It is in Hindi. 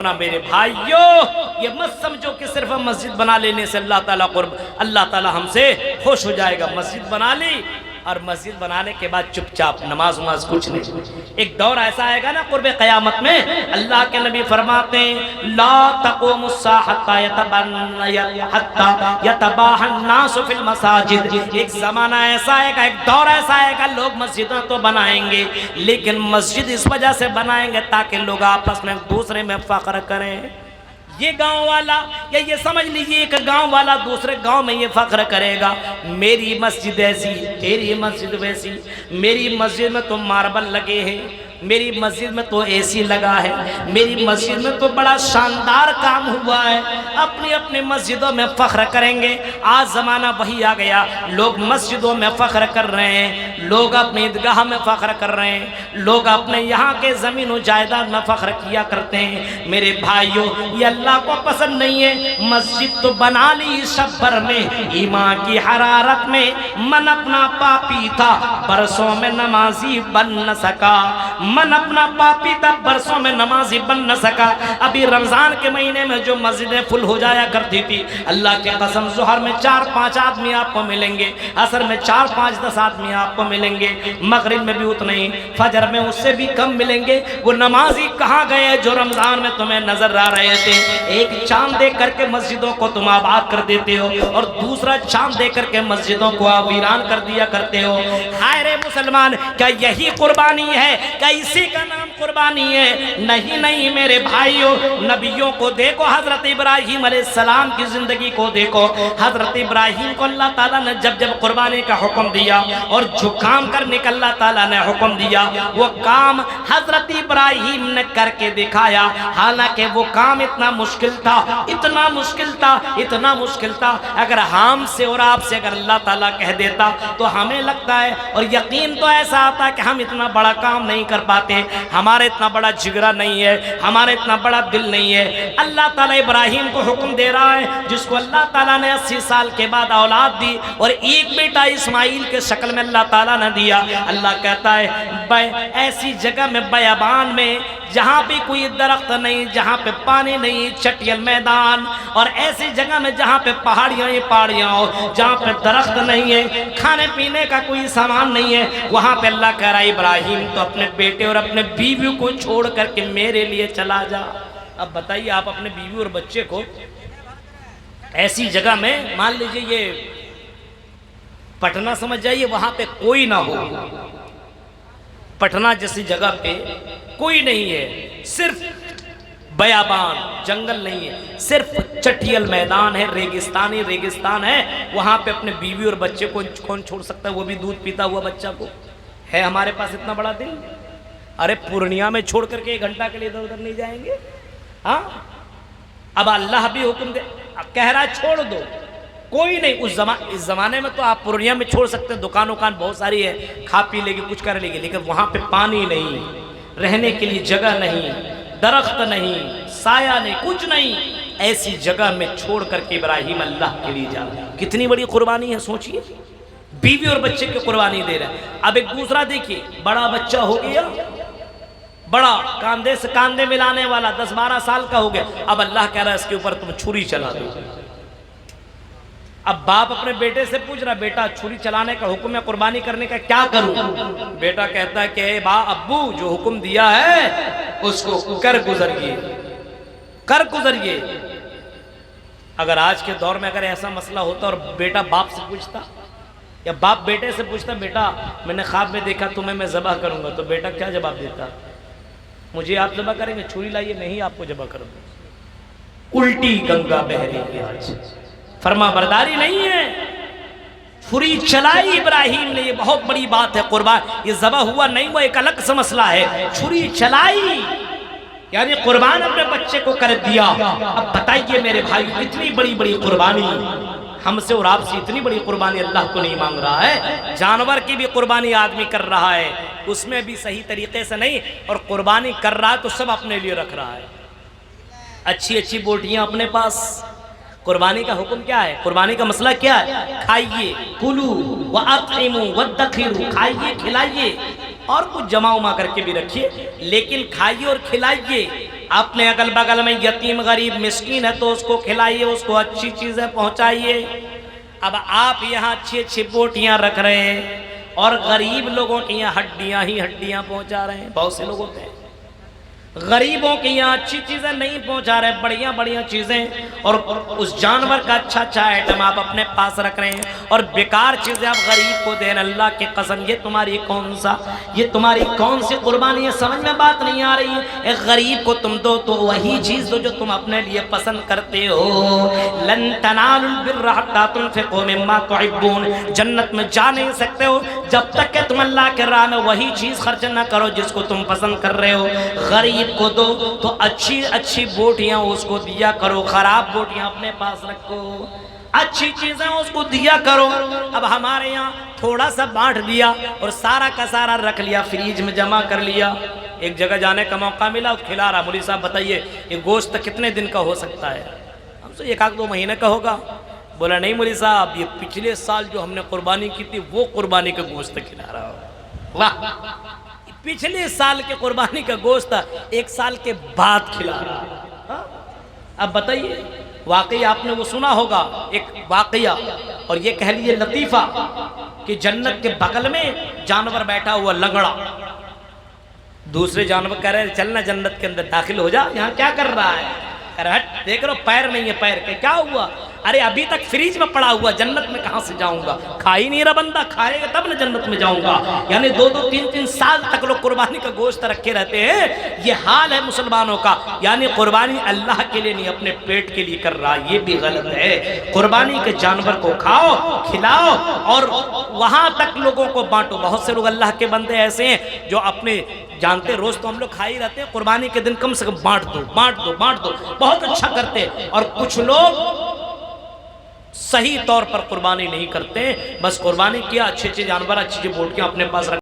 ना मेरे भाइयों, ये मत समझो कि सिर्फ मस्जिद बना लेने से अल्लाह ताला हमसे खुश हो जाएगा। मस्जिद बना ली और मस्जिद बनाने के बाद चुपचाप नमाज वमाज कुछ नहीं। एक दौर ऐसा आएगा ना कुर्बे क़यामत में, अल्लाह के नबी फरमाते हैं ला तक़ूमुस्सा हत्ता यतबाहन नासु फिल मसाजिद। एक ज़माना ऐसा आएगा, एक दौर ऐसा आएगा, लोग मस्जिदें तो बनाएंगे लेकिन मस्जिद इस वजह से बनाएंगे ताकि लोग आपस में दूसरे में फ़ख्र करें। ये गांव वाला या ये समझ लीजिए एक गांव वाला दूसरे गांव में ये फख्र करेगा, मेरी मस्जिद ऐसी, तेरी मस्जिद वैसी, मेरी मस्जिद में तो मार्बल लगे हैं, मेरी मस्जिद में तो एसी लगा है, मेरी मस्जिद में तो बड़ा शानदार काम हुआ है। अपनी अपनी मस्जिदों में फख्र करेंगे। आज ज़माना वही आ गया, लोग मस्जिदों में फख्र कर रहे हैं, लोग अपनी ईदगाह में फख्र कर रहे हैं, लोग अपने यहाँ के ज़मीन और जायदाद में फख्र किया करते हैं। मेरे भाइयों, ये अल्लाह को पसंद नहीं है। मस्जिद तो बना ली सब भर में, ईमान की हरारत में मन अपना पापी था, बरसों में नमाजी बन न सका। मन अपना पापी था, बरसों में नमाजी बन न सका। अभी रमजान के महीने में जो मस्जिदें फुल हो जाया करती थी, अल्लाह के कसम ज़ोहर में 4-5 आदमी आपको मिलेंगे, असर में 4-5-10 आदमी आपको मिलेंगे, मगरिब में भी उतने ही, फजर में उससे भी कम मिलेंगे। वो नमाजी कहाँ गए जो रमजान में तुम्हें नजर आ रहे थे? एक चांद दे करके मस्जिदों को तुम आबाद कर देते हो और दूसरा चांद दे करके मस्जिदों को आप वीरान कर दिया करते हो। हाय रे मुसलमान, क्या यही कुर्बानी है? क्या इसी का नाम कुर्बानी है? नहीं नहीं मेरे भाइयों, नबियों को देखो, हजरत इब्राहिम अलैहिस्सलाम की जिंदगी को देखो। हजरत इब्राहिम को अल्लाह ताला ने जब जब कुर्बानी का हुक्म दिया और जो काम करने का अल्लाह ताला ने हुक्म दिया, वो काम हजरत इब्राहिम ने करके दिखाया। हालांकि वो काम इतना मुश्किल था, इतना मुश्किल था, इतना मुश्किल था, अगर हमसे और आपसे अगर अल्लाह ताला कह देता तो हमें लगता है और यकीन तो ऐसा आता है कि हम इतना बड़ा काम नहीं कर पाते, हमारा इतना बड़ा जिगरा नहीं है, हमारा इतना बड़ा दिल नहीं है। अल्लाह ताला इब्राहिम को हुक्म दे रहा है, जिसको अल्लाह ताला ने 80 साल के बाद औलाद दी और एक बेटा इस्माइल के शक्ल में अल्लाह ताला ने दिया। अल्लाह कहता है ऐसी जगह में, बयाबान में, जहाँ पे कोई दरख्त नहीं, जहाँ पे पानी नहीं, चटियल मैदान, और ऐसी जगह में जहाँ पे पहाड़ियाँ ही पहाड़ियाँ हो, जहाँ पे दरख्त नहीं है, खाने पीने का कोई सामान नहीं है, वहाँ पे अल्लाह कह रहा है इब्राहिम तो अपने बेटे और अपने बीवी को छोड़ करके मेरे लिए चला जा। अब बताइए, आप अपने बीवी और बच्चे को ऐसी जगह में, मान लीजिए ये पटना समझ जाइए, वहाँ पे कोई ना हो, पटना जैसी जगह पे कोई नहीं है, सिर्फ बयाबान, जंगल नहीं है, सिर्फ चटियल मैदान है, रेगिस्तानी रेगिस्तान है, वहां पे अपने बीवी और बच्चे को कौन छोड़ सकता है? वो भी दूध पीता हुआ बच्चा को। है हमारे पास इतना बड़ा दिल? अरे पूर्णिया में छोड़ करके 1 घंटा के लिए इधर उधर नहीं जाएंगे? हाँ, अब अल्लाह भी हुक्म दे, कह रहा है छोड़ दो, कोई नहीं। इस जमाने में तो आप पूर्णिया में छोड़ सकते हैं, दुकान उकान बहुत सारी है, खा पी लेगी, कुछ कर लेगी, लेकिन वहां पे पानी नहीं, रहने के लिए जगह नहीं, दरख्त नहीं, साया नहीं, कुछ नहीं, ऐसी जगह में छोड़ करके इब्राहिम अल्लाह के लिए जा। कितनी बड़ी कुर्बानी है, सोचिए, बीवी और बच्चे की कुर्बानी दे रहा है। अब एक दूसरा देखिए, बड़ा बच्चा हो गया, बड़ा कांधे से कांधे मिलाने वाला, 10-12 साल का हो गया, अब अल्लाह कह रहा है इसके ऊपर तुम छुरी चला दो। अब बाप अपने बेटे से पूछ रहा, बेटा छुरी चलाने का हुक्म है, कुर्बानी करने का क्या करूं? बेटा कहता है कि अब्बू जो हुक्म दिया है उसको कर गुजरिए, कर गुजरिए। अगर आज के दौर में अगर ऐसा मसला होता और बेटा बाप से पूछता या बाप बेटे से पूछता, बेटा मैंने ख्वाब में देखा तुम्हें मैं ज़बह करूंगा, तो बेटा क्या जवाब देता? मुझे आप ज़बह करेंगे? छुरी लाइए, नहीं आपको ज़बह करूंगा। उल्टी गंगा बह रही है आज, फरमा बरदारी नहीं है। छुरी चलाई इब्राहिम ने, ये बहुत बड़ी बात है। कुर्बान ये ज़बह हुआ नहीं हुआ एक अलग सा मसला है, छुरी चलाई यानी कुर्बान अपने बच्चे को कर दिया। अब बताइए मेरे भाई, इतनी बड़ी बड़ी कुर्बानी हमसे और आपसे, इतनी बड़ी कुर्बानी अल्लाह को नहीं मांग रहा है। जानवर की भी कुर्बानी आदमी कर रहा है, उसमें भी सही तरीके से नहीं, और कुर्बानी कर रहा है तो सब अपने लिए रख रहा है। अच्छी अच्छी बोटियां अपने पास। कुर्बानी का हुक्म क्या है? कुर्बानी का मसला क्या है? खाइए, कुलू व अतइमू वद्दखिरू, खाइए खिलाइए, और कुछ जमा उमा करके भी रखिए, लेकिन खाइए और खिलाइए। अपने अगल बगल में यतीम गरीब मिस्कीन है तो उसको खिलाइए, उसको अच्छी चीजें पहुंचाइए। अब आप यहाँ अच्छी अच्छी बोटियां रख रहे हैं और गरीब लोगों की यहाँ हड्डियां ही हड्डियां पहुंचा रहे हैं। बहुत से लोग होते हैं गरीबों के यहाँ अच्छी चीजें नहीं पहुंचा रहे, बढ़िया बढ़िया चीजें, और उस जानवर का अच्छा अच्छा आइटम आप अपने पास रख रहे हैं और बेकार चीजें आप गरीब को दे रहे। अल्लाह की कसम, ये तुम्हारी कौन सी कुर्बानी है? समझ में बात नहीं आ रही है। एक गरीब को तुम दो तो वही चीज दो जो तुम अपने लिए पसंद करते हो। लन तनालुल बिर्रा हत्ता तुनफिकू मिम्मा तुहिब्बून, जन्नत में जा नहीं सकते हो जब तक कि तुम अल्लाह के राह में वही चीज खर्च न करो जिसको तुम पसंद कर रहे हो। गरीब को दो तो अच्छी अच्छी बोटियां उसको दिया करो, खराब बोटियां अपने पास रखो, अच्छी चीजें उसको दिया करो। अब हमारे यहाँ थोड़ा सा बांट दिया और सारा का सारा रख लिया, फ्रीज में जमा कर लिया। एक जगह जाने का मौका मिला, खिला रहा, मौलवी साहब बताइए ये गोश्त कितने दिन का हो सकता है? हमसे 1-2 महीने का होगा। बोला नहीं मौलवी साहब, ये पिछले साल जो हमने कुर्बानी की थी वो कुर्बानी का गोश्त खिला रहा हो। वाह, पिछले साल के कुर्बानी का गोश्त 1 साल के बाद खिला रहा है। अब बताइए, वाकई आपने वो सुना होगा एक वाकया, और ये कह लीजिए लतीफा, कि जन्नत के बगल में जानवर बैठा हुआ लंगड़ा, दूसरे जानवर कह रहे चलना जन्नत के अंदर दाखिल हो जा, यहाँ क्या कर रहा है? हट, देख रहे हो पैर नहीं है, पैर के क्या हुआ? अरे अभी तक फ्रीज में पड़ा हुआ, जन्नत में कहां से जाऊंगा? खा ही नहीं रहा बंदा, खाएगा तब ना जन्नत में जाऊंगा। यानी 2-2, 3-3 साल तक लोग कुर्बानी का गोश्त रखे रहते हैं। ये हाल है मुसलमानों का। यानी कुर्बानी अल्लाह के लिए नहीं, अपने पेट के लिए कर रहा, ये भी गलत है। कुर्बानी के जानवर को खाओ, खिलाओ और वहां तक लोगों को बांटो। बहुत से लोग अल्लाह के बंदे ऐसे हैं जो अपने जानते, रोज तो हम लोग खा ही रहते हैं, कुर्बानी के दिन कम से कम बांट दो, बहुत अच्छा करते हैं। और कुछ लोग सही तौर पर कुर्बानी नहीं करते, बस कुर्बानी किया, अच्छे अच्छे जानवर, अच्छी अच्छी बोटियां अपने पास रख